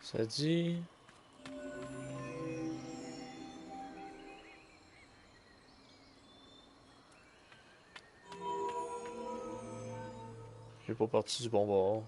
Ça dit... J'ai pas parti du bon bord.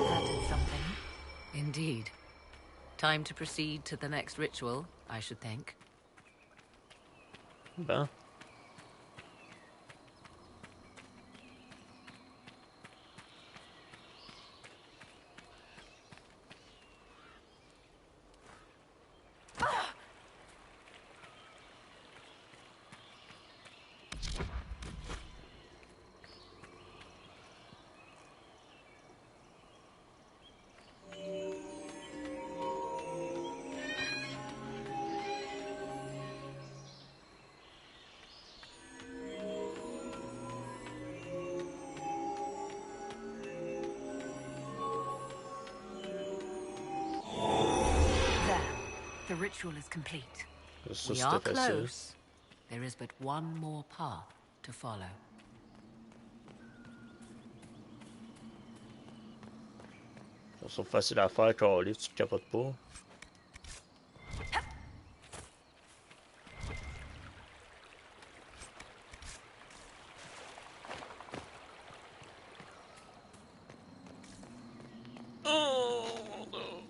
That did something. Indeed. Time to proceed to the next ritual, I should think. Ben. There. The ritual is complete. Ça, We are c'était facile. close. There is but one more path to follow. Ils sont faciles à faire, Carly, tu te capotes pas. Oh non.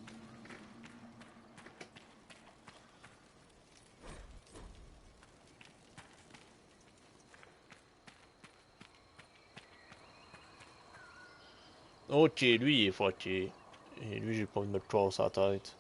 Ok, lui il est fucké. Et lui, j'ai pas envie de me le casser la tête.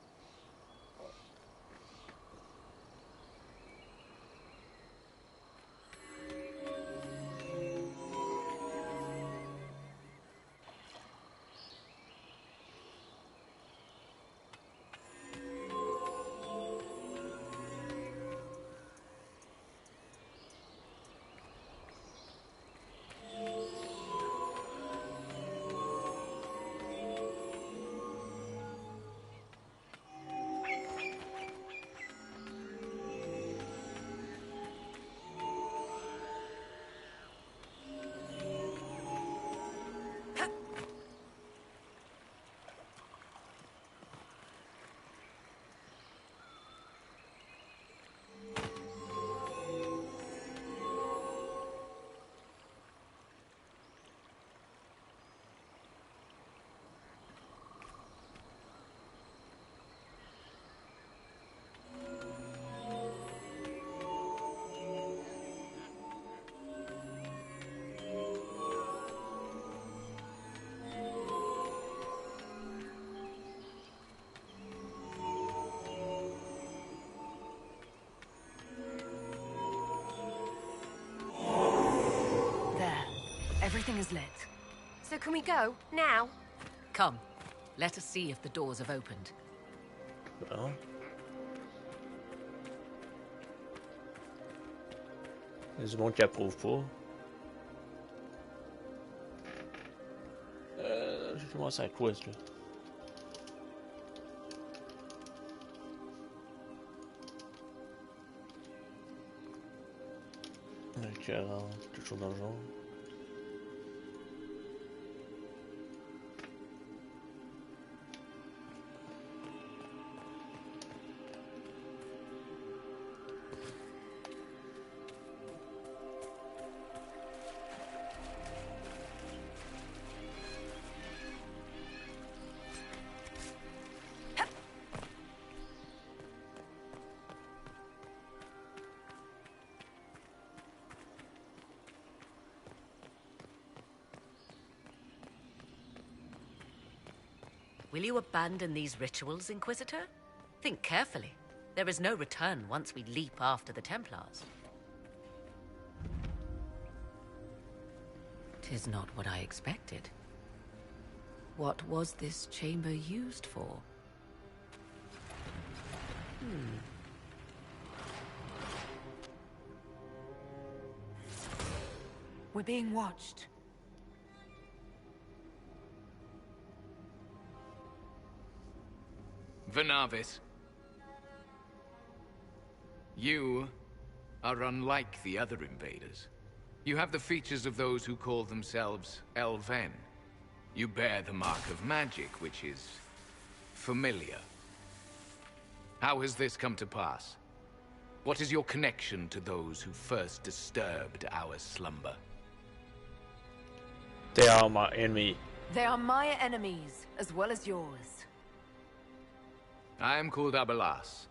There. Everything is lit. So can we go? Now? Come. Let us see if the doors have opened. Bon. Il y a du monde qui approuve pas. J'ai commencé à quiz là. Ok, alors, quelque chose dans le genre. Will you abandon these rituals, Inquisitor? Think carefully. There is no return once we leap after the Templars. 'Tis not what I expected. What was this chamber used for? We're being watched. Venavis. You are unlike the other invaders. You have the features of those who call themselves Elven. You bear the mark of magic, which is familiar. How has this come to pass? What is your connection to those who first disturbed our slumber? They are my enemy. They are my enemies, as well as yours. I am called Abelas.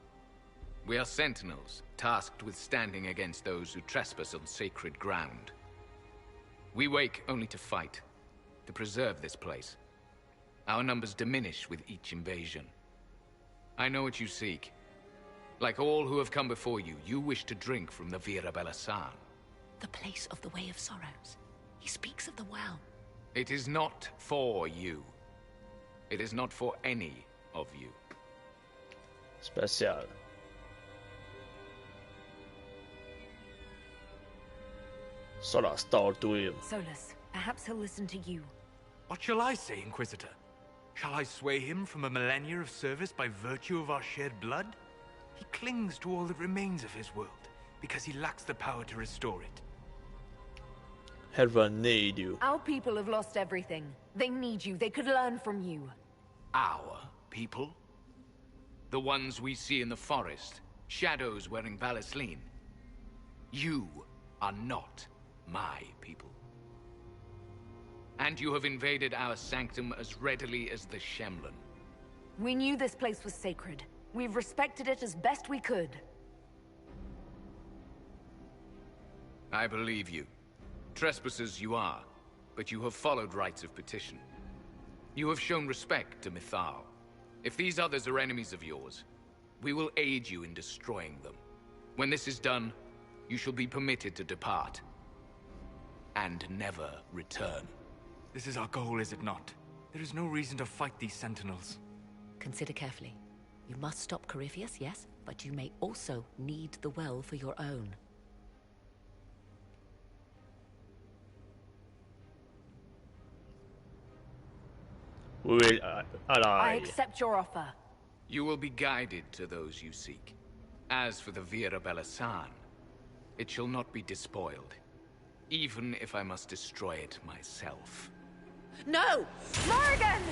We are sentinels, tasked with standing against those who trespass on sacred ground. We wake only to fight, to preserve this place. Our numbers diminish with each invasion. I know what you seek. Like all who have come before you, you wish to drink from the Vira Belasan. The place of the Way of Sorrows. He speaks of the well. It is not for you. It is not for any of you. Special. Sådär start to him. Solus, perhaps he'll listen to you. What shall I say, Inquisitor? Shall I sway him from a millennia of service by virtue of our shared blood? He clings to all that remains of his world, because he lacks the power to restore it. Heaven need you. Our people have lost everything. They need you. They could learn from you. Our people? The ones we see in the forest, shadows wearing Valisleen. You are not my people. And you have invaded our sanctum as readily as the Shemlin. We knew this place was sacred. We've respected it as best we could. I believe you. Trespassers you are, but you have followed rites of petition. You have shown respect to Mythal. If these others are enemies of yours, we will aid you in destroying them. When this is done, you shall be permitted to depart. And never return. This is our goal, is it not? There is no reason to fight these sentinels. Consider carefully. You must stop Corypheus, yes, but you may also need the well for your own. We will I ally. accept your offer. You will be guided to those you seek. As for the Vira Belasan, it shall not be despoiled, even if I must destroy it myself. No! Morrigan!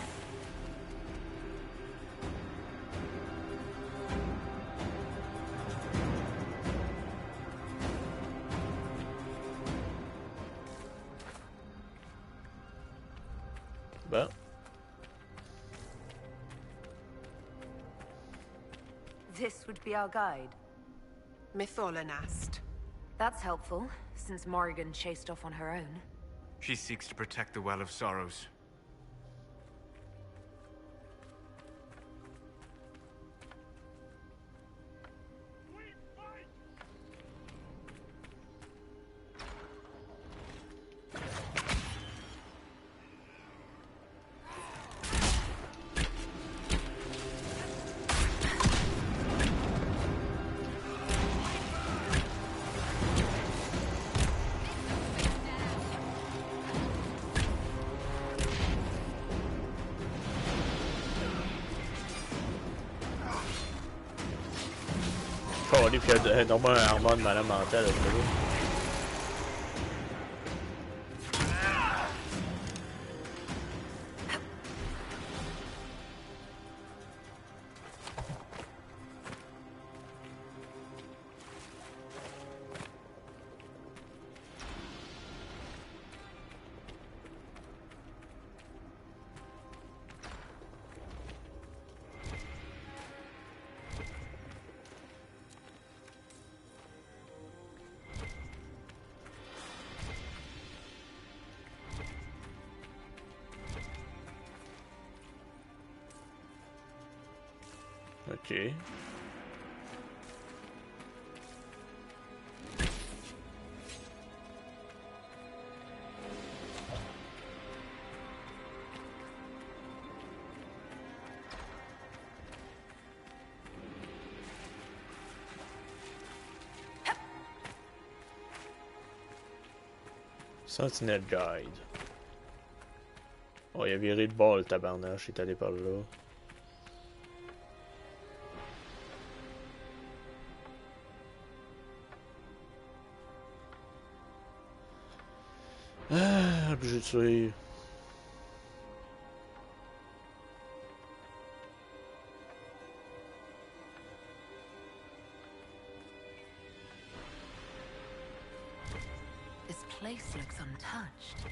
Well, This would be our guide. Mytholanast. That's helpful, since Morrigan chased off on her own. She seeks to protect the Well of Sorrows. thôi đi chơi tự hình đóng mà hàng bon mà nó mở ra được đúng. Ok. Sentinel Guide. Oh, il a viré de bord le tabarnache, il est allé par là. Ah, obligé de suivre. This place looks untouched.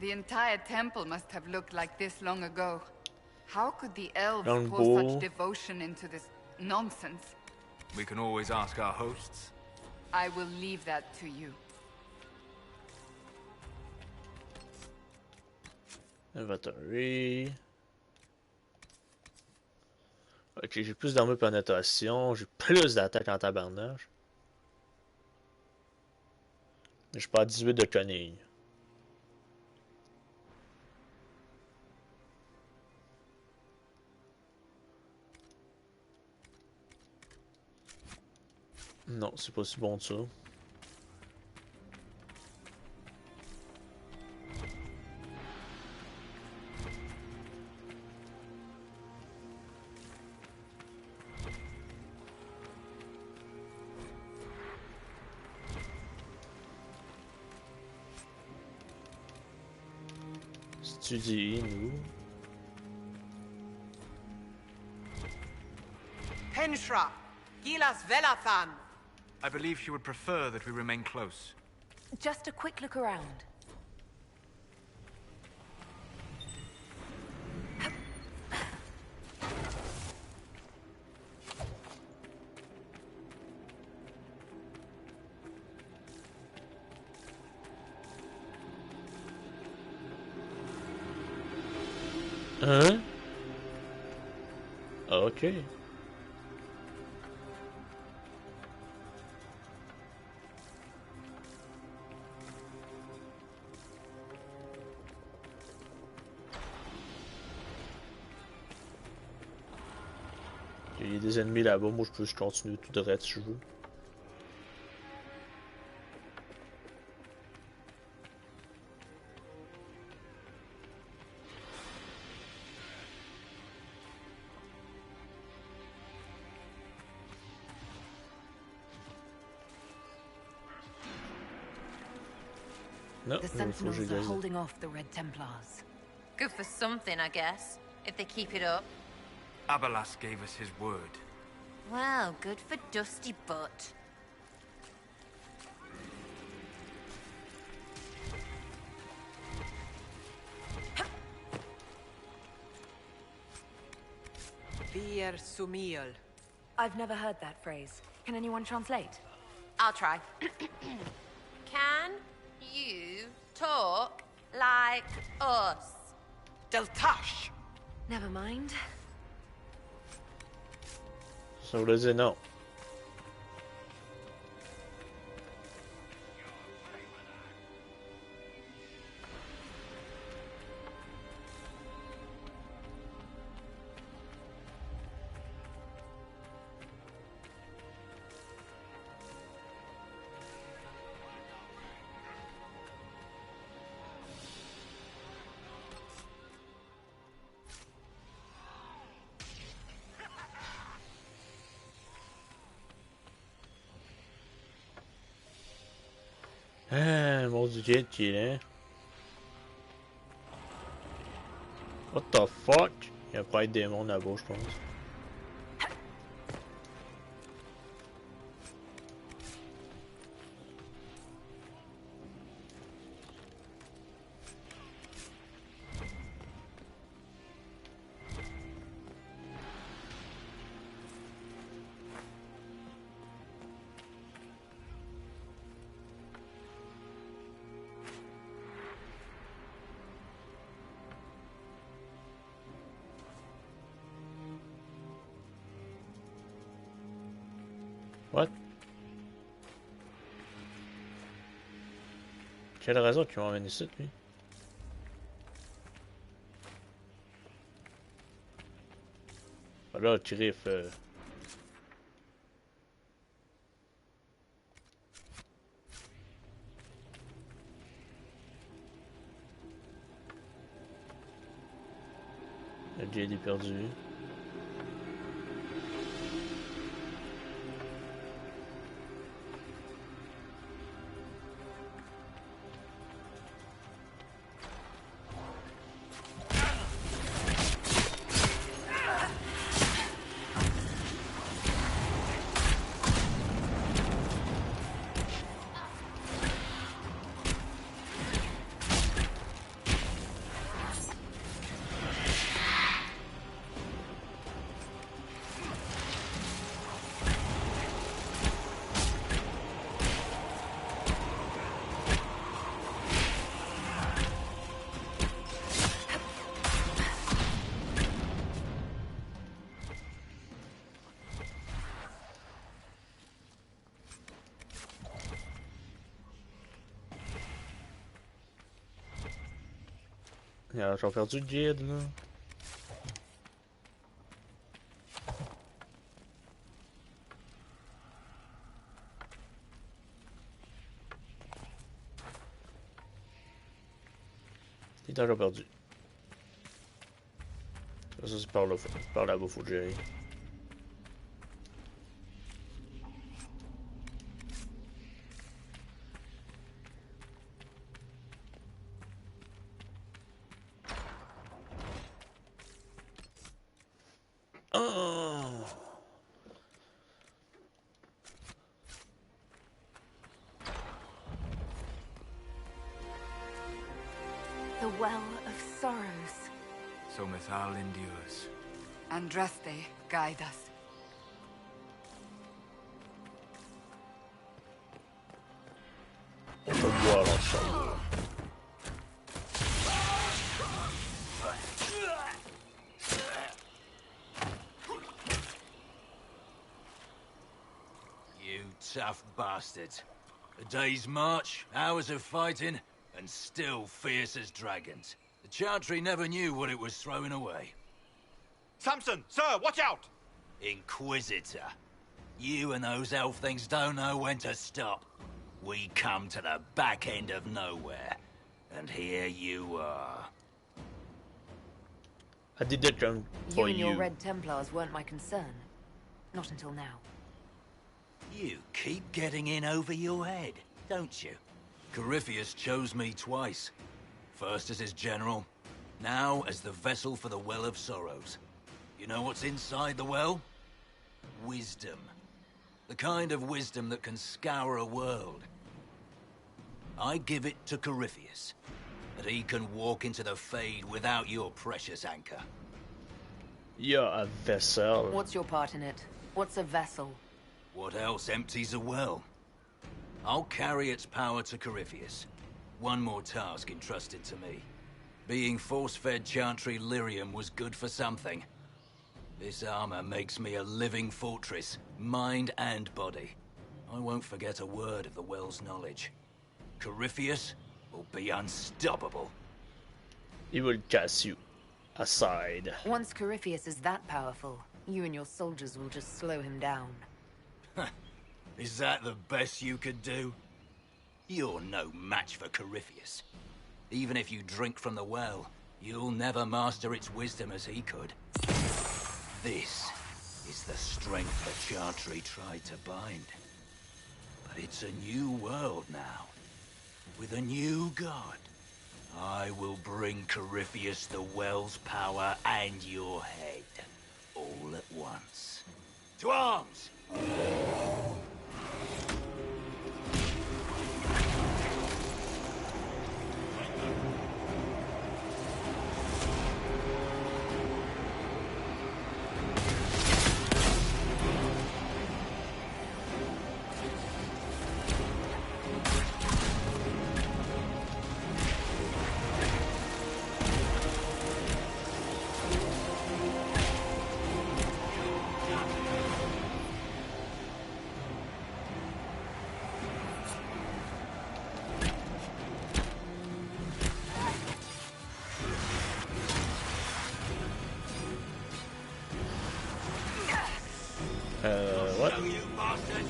The entire temple must have looked like this long ago. How could the elves Long pour bow. such devotion into this nonsense? We can always ask our hosts. I will leave that to you. Inventory. Ok, j'ai plus d'armure pénétration, j'ai plus d'attaque en tabarnage. Mais je suis pas à 18 de cunning. Non, c'est pas si bon que ça. Studie, nous. Henshra, Gilas Velathan. I believe she would prefer that we remain close. Just a quick look around. Hein? Ok. Il y a des ennemis là-bas, moi je peux juste continuer tout droit si je veux. Non, The il faut que Sentinels je are gagne. holding off the Red Templars. Good for something, I guess, if they keep it up. Abalas gave us his word. Well, good for Dusty Butt. Vir Sumiel. I've never heard that phrase. Can anyone translate? I'll try. Can you talk like us? Deltash. Never mind. Ça voulait dire non. Ah, mon dieu, qui est là. What the fuck? Il y a pas de démon là-bas, je pense. What? Quelle raison qu'ils m'ont amené ici, lui? Voilà, Tirif. Le Jade est perdu. Alors, j'ai perdu Jade, là. Il est déjà perdu. Ça, c'est par là, par là-bas, faut gérer. Oh! The Well of Sorrows. So Mythal endures. Andraste, guide us. On peut boire ensemble. You tough bastards. A day's march, hours of fighting, and still fierce as dragons. The Chantry never knew what it was throwing away. Samson, sir, watch out! Inquisitor. You and those elf things don't know when to stop. We come to the back end of nowhere, and here you are. I did that come You for and your you. Red Templars weren't my concern. Not until now. You keep getting in over your head, don't you? Corypheus chose me twice. First as his general, now as the vessel for the Well of Sorrows. You know what's inside the well? Wisdom. The kind of wisdom that can scour a world. I give it to Corypheus, that he can walk into the Fade without your precious anchor. You're a vessel. What's your part in it? What's a vessel? What else empties a well? I'll carry its power to Corypheus. One more task entrusted to me. Being force-fed Chantry lyrium was good for something. This armor makes me a living fortress, mind and body. I won't forget a word of the well's knowledge. Corypheus will be unstoppable. He will cast you aside. Once Corypheus is that powerful, you and your soldiers will just slow him down. Is that the best you could do? You're no match for Corypheus. Even if you drink from the well, you'll never master its wisdom as he could. This is the strength the Chantry tried to bind. But it's a new world now, with a new god. I will bring Corypheus the well's power and your head, all at once. To arms! What? You bastard!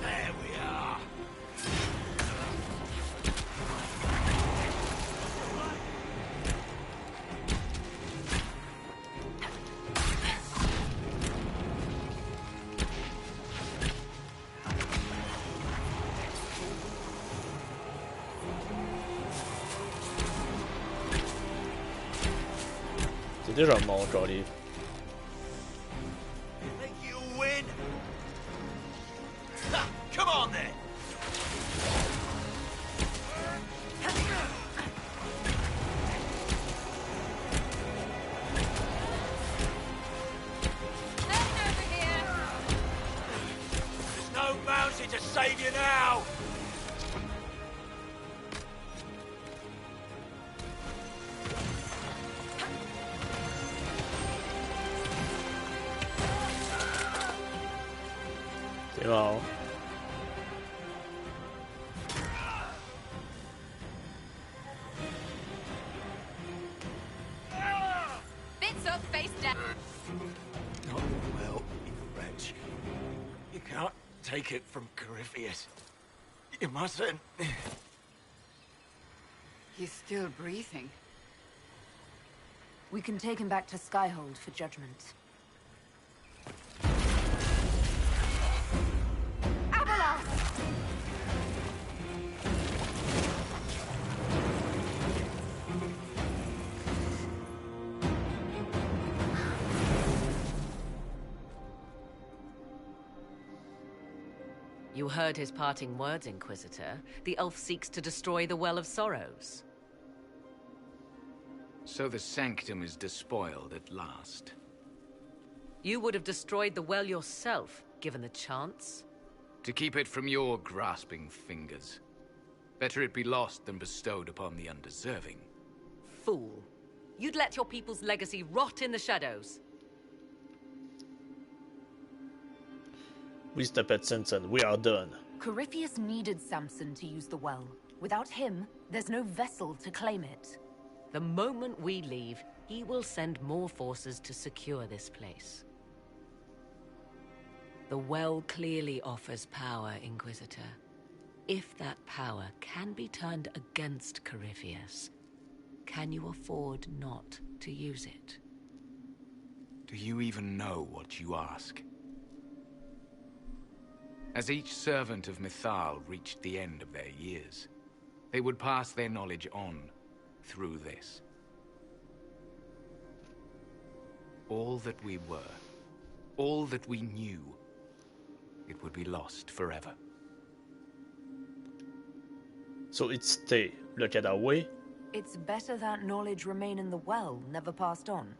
There we are. déjà un monstre, genre les... Think you'll win? Ha! Come on then! There's no bounty to save you now! C'est marrant. Bits up, face down. Not well, you wretch. You can't take it from Corypheus. You mustn't. He's still breathing. We can take him back to Skyhold for judgment. You heard his parting words, Inquisitor. The elf seeks to destroy the Well of Sorrows. So the sanctum is despoiled at last. You would have destroyed the well yourself, given the chance. To keep it from your grasping fingers. Better it be lost than bestowed upon the undeserving. Fool. You'd let your people's legacy rot in the shadows. We step at Simpson. We are done. Corypheus needed Samson to use the well. Without him, there's no vessel to claim it. The moment we leave, he will send more forces to secure this place. The well clearly offers power, Inquisitor. If that power can be turned against Corypheus, can you afford not to use it? Do you even know what you ask? As each servant of Mythal reached the end of their years, they would pass their knowledge on through this. All that we were, all that we knew, it would be lost forever. So it's stay. Look at that way. It's better that knowledge remain in the well, never passed on.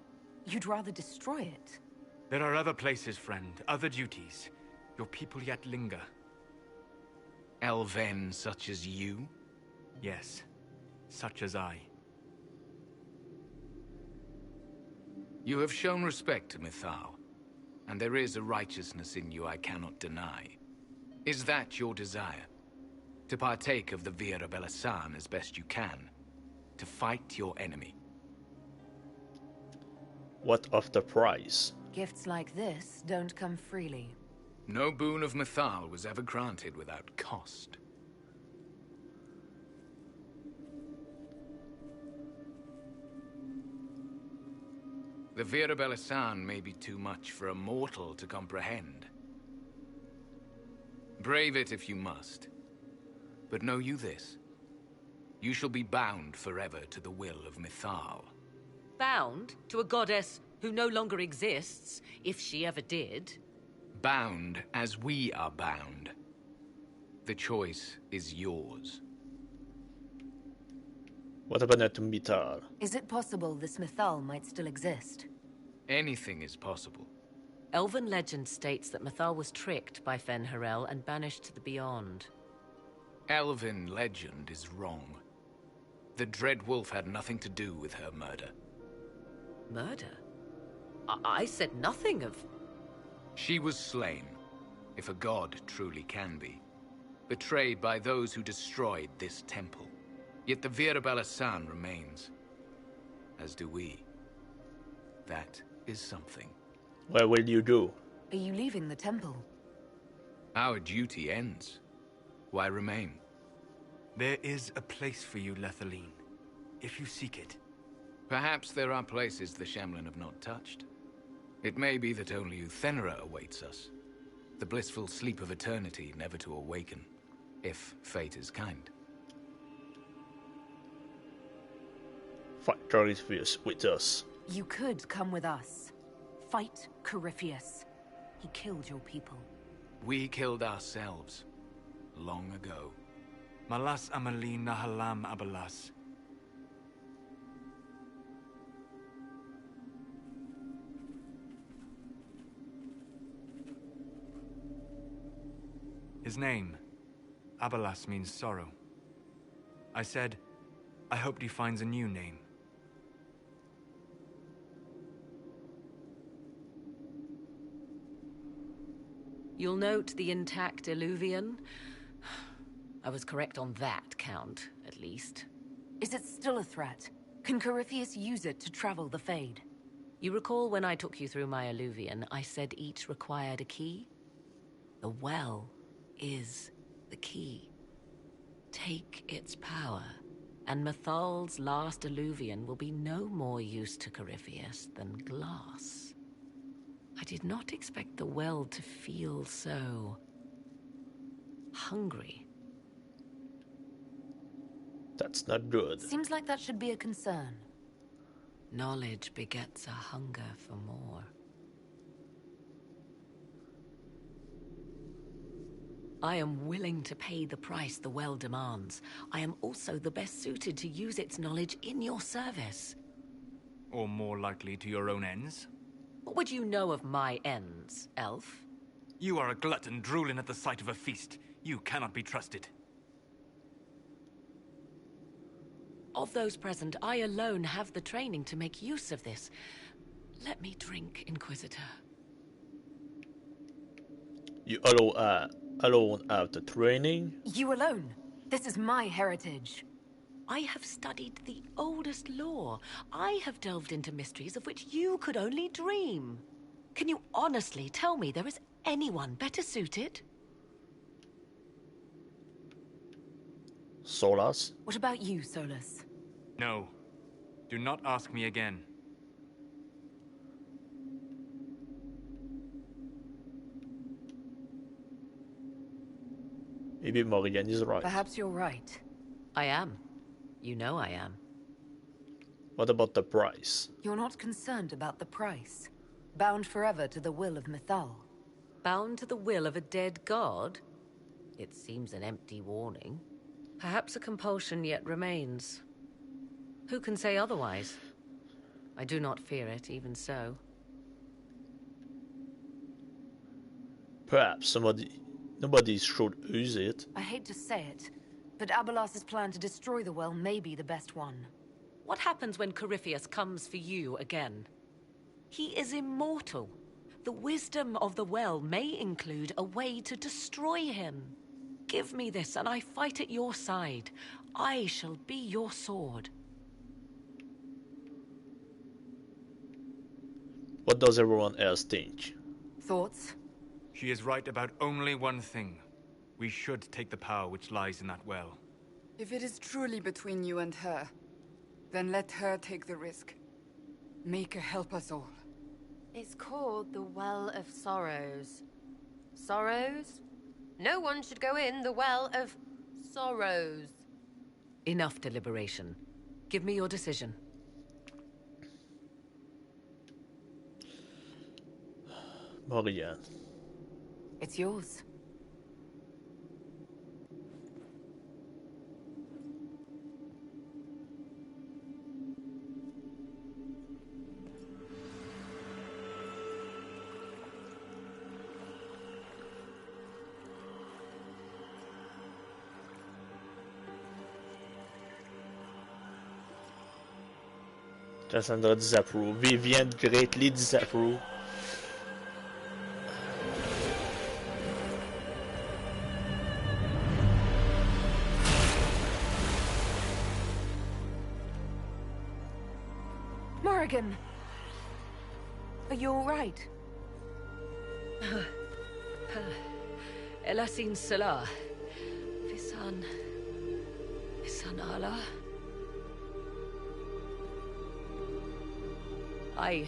You'd rather destroy it. There are other places, friend, other duties. Your people yet linger. Elven such as you? Yes, such as I. You have shown respect to Mythal, and there is a righteousness in you I cannot deny. Is that your desire? To partake of the Vira Belasan as best you can? To fight your enemy? What of the price? Gifts like this don't come freely. No boon of Mythal was ever granted without cost. The Vira Belasan may be too much for a mortal to comprehend. Brave it if you must. But know you this. You shall be bound forever to the will of Mythal. Bound to a goddess who no longer exists, if she ever did. Bound as we are bound. The choice is yours. What about to Mythal? Is it possible this Mythal might still exist? Anything is possible. Elven legend states that Mythal was tricked by Fen-Harel and banished to the Beyond. Elven legend is wrong. The Dread Wolf had nothing to do with her murder. Murder? I said nothing of... She was slain, if a god truly can be. Betrayed by those who destroyed this temple. Yet the Vira Belasan remains. As do we. That is something. What will you do? Are you leaving the temple? Our duty ends. Why remain? There is a place for you, Lethaline, if you seek it. Perhaps there are places the Shamlin have not touched. It may be that only Uthenera awaits us. The blissful sleep of eternity, never to awaken, if fate is kind. Fight Corypheus with us. You could come with us. Fight Corypheus. He killed your people. We killed ourselves. Long ago. Malas amali nahalam abalas. His name, Abalas, means sorrow. I said, I hoped he finds a new name. You'll note the intact Illuvian. I was correct on that count, at least. Is it still a threat? Can Corypheus use it to travel the Fade? You recall when I took you through my Illuvian, I said each required a key? The well is the key. Take its power, and Mathal's last Illuvian will be no more use to Corypheus than glass. I did not expect the well to feel so hungry. That's not good. Seems like that should be a concern. Knowledge begets a hunger for more. I am willing to pay the price the well demands. I am also the best suited to use its knowledge in your service. Or more likely to your own ends? What would you know of my ends, elf? You are a glutton drooling at the sight of a feast. You cannot be trusted. Of those present, I alone have the training to make use of this. Let me drink, Inquisitor. You alone have the training? You alone? This is my heritage. I have studied the oldest lore. I have delved into mysteries of which you could only dream. Can you honestly tell me there is anyone better suited? Solas? What about you, Solus? No. Do not ask me again. Maybe Morrigan is right. Perhaps you're right. I am. You know I am. What about the price? You're not concerned about the price. Bound forever to the will of Mythal. Bound to the will of a dead god? It seems an empty warning. Perhaps a compulsion yet remains. Who can say otherwise? I do not fear it, even so. Perhaps nobody should use it. I hate to say it, but Abalas's plan to destroy the well may be the best one. What happens when Corypheus comes for you again? He is immortal. The wisdom of the well may include a way to destroy him. Give me this, and I fight at your side. I shall be your sword. What does everyone else think? Thoughts? She is right about only one thing. We should take the power which lies in that well. If it is truly between you and her, then let her take the risk. Make her help us all. It's called the Well of Sorrows. Sorrows? No one should go in the Well of Sorrows. Enough deliberation. Give me your decision. Morrigan. It's yours. Cassandra disapprove. Vivienne greatly disapprove. Morrigan! Are you alright? Elasin Salah. Visan Allah. I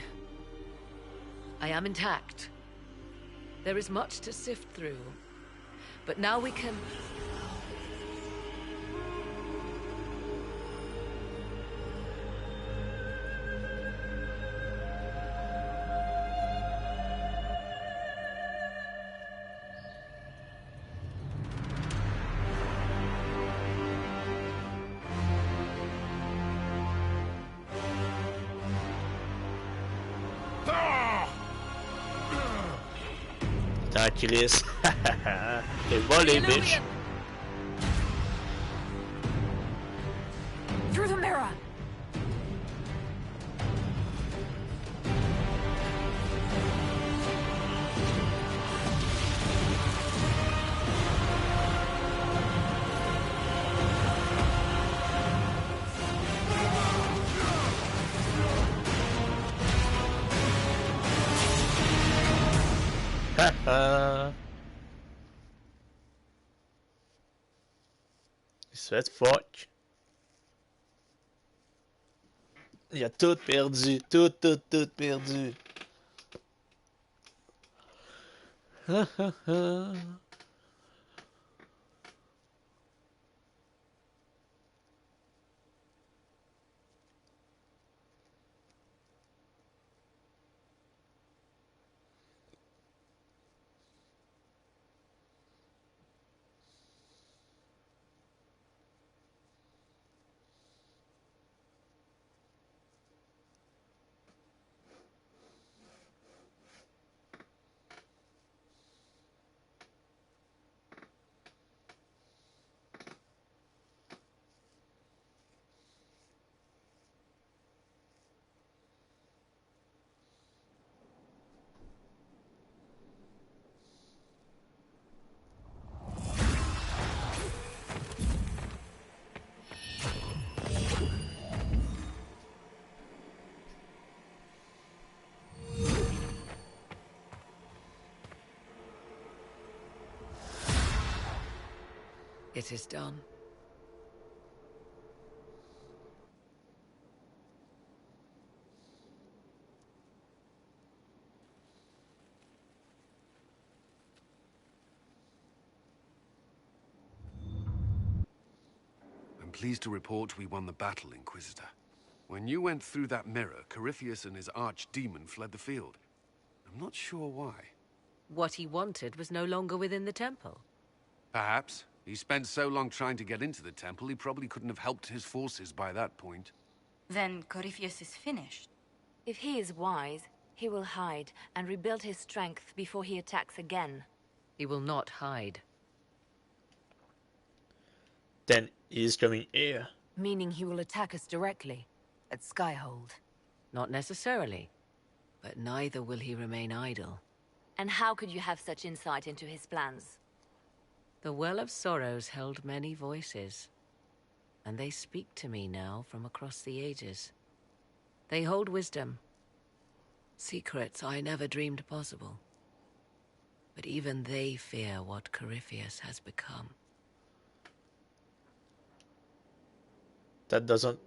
am intact. There is much to sift through. But now we can... en crise. T'es bon, les bitches. Through the mirror! Il se fait fuck. Il a tout perdu. Tout perdu. It is done. I'm pleased to report we won the battle, Inquisitor. When you went through that mirror, Corypheus and his archdemon fled the field. I'm not sure why. What he wanted was no longer within the temple. Perhaps. He spent so long trying to get into the temple, he probably couldn't have helped his forces by that point. Then Corypheus is finished. If he is wise, he will hide and rebuild his strength before he attacks again. He will not hide. Then he is coming here. Meaning he will attack us directly, at Skyhold. Not necessarily. But neither will he remain idle. And how could you have such insight into his plans? The Well of Sorrows held many voices, and they speak to me now from across the ages. They hold wisdom, secrets I never dreamed possible. But even they fear what Corypheus has become. That doesn't...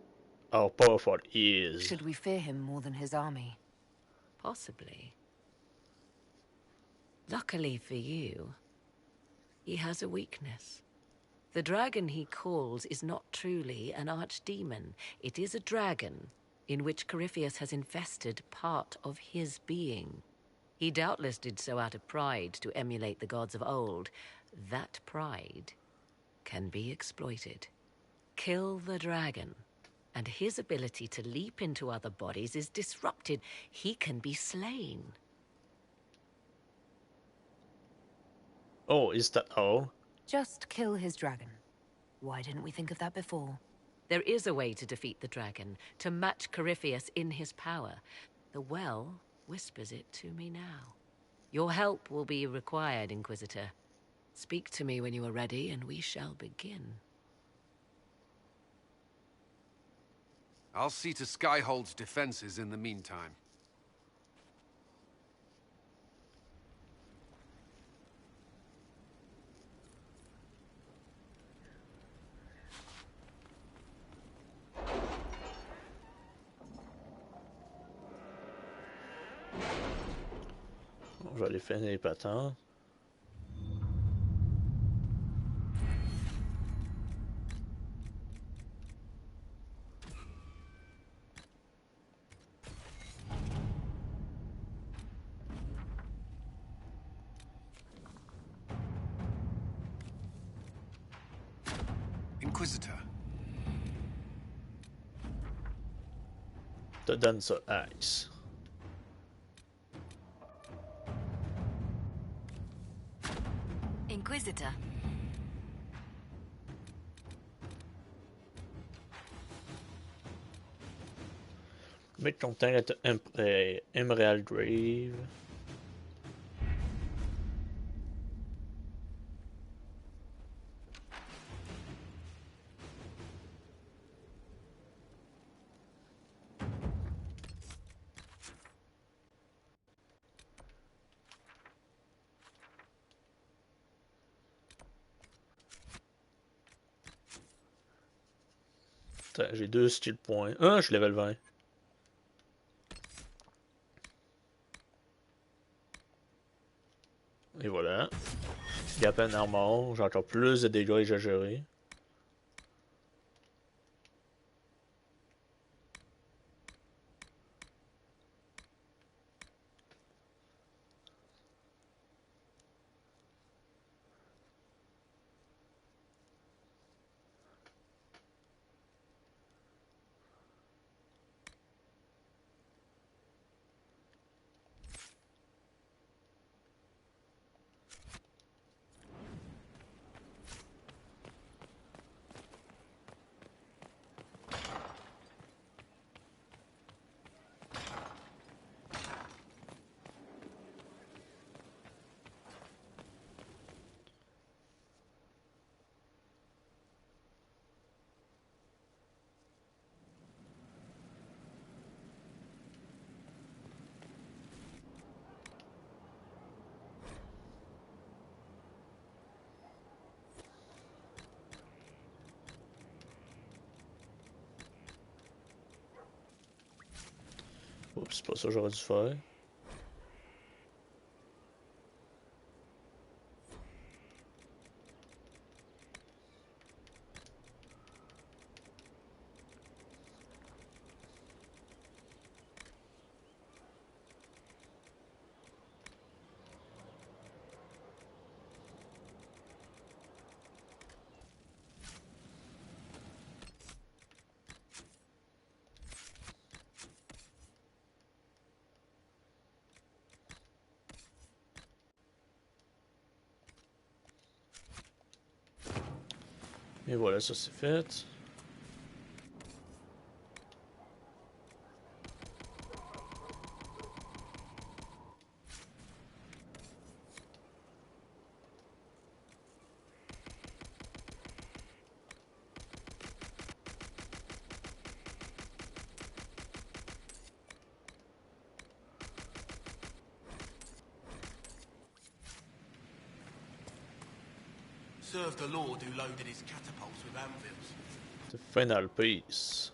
how powerful he is. Should we fear him more than his army? Possibly. Luckily for you, he has a weakness. The dragon he calls is not truly an archdemon. It is a dragon in which Corypheus has invested part of his being. He doubtless did so out of pride to emulate the gods of old. That pride can be exploited. Kill the dragon, and his ability to leap into other bodies is disrupted. He can be slain. Oh, is that all? Just kill his dragon. Why didn't we think of that before? There is a way to defeat the dragon, to match Corypheus in his power. The well whispers it to me now. Your help will be required, Inquisitor. Speak to me when you are ready, and we shall begin. I'll see to Skyhold's defenses in the meantime. On va aller finir les patentes. Inquisitor. Te donne ça, Ice. Inquisitor. Make ton temps at Emerald Grave. J'ai 2 skill points. Ah, je suis level 20. Et voilà. Il y a peine armor. J'ai encore plus de dégâts exagérés. Oups, c'est pas ça que j'aurais dû faire. Et voilà, ça c'est fait. Served the lord who loaded his catapults with anvils. The final piece.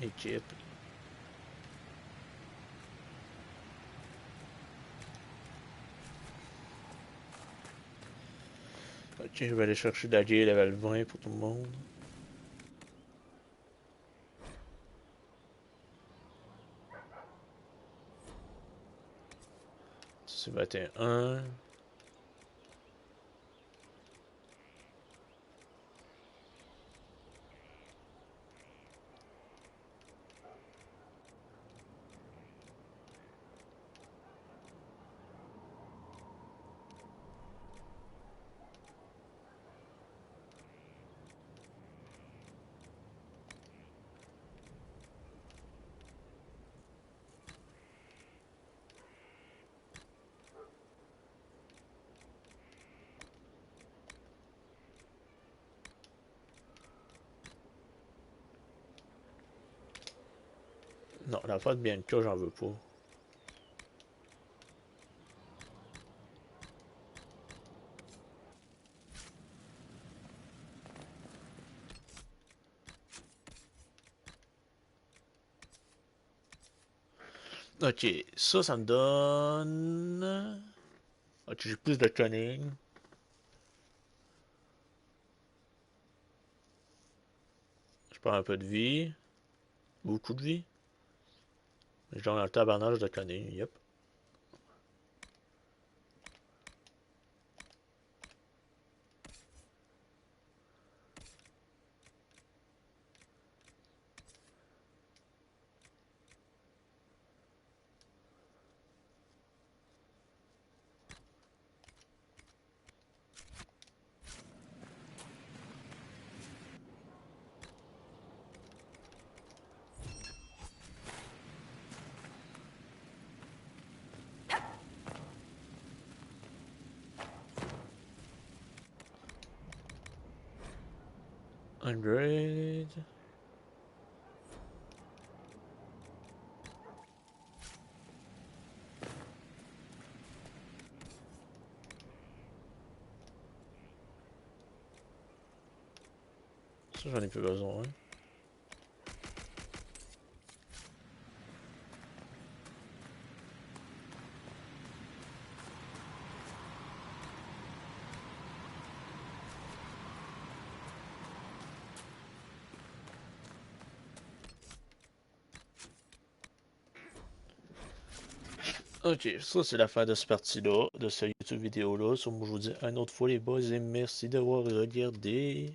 Équipe. Ok, je vais aller chercher de la gear level 20 pour tout le monde. C'est 21. Non, la fois de Bianca, j'en veux pas. Ok, ça me donne... Ok, j'ai plus de cunning. perds un peu de vie. Beaucoup de vie. Genre dans le tabarnage de conner, yep. Upgrade. Ça, j'en ai plus besoin. Hein. Ok, ça c'est la fin de ce parti-là, de cette YouTube vidéo-là. Sur moi, je vous dis une autre fois les boys et merci d'avoir regardé.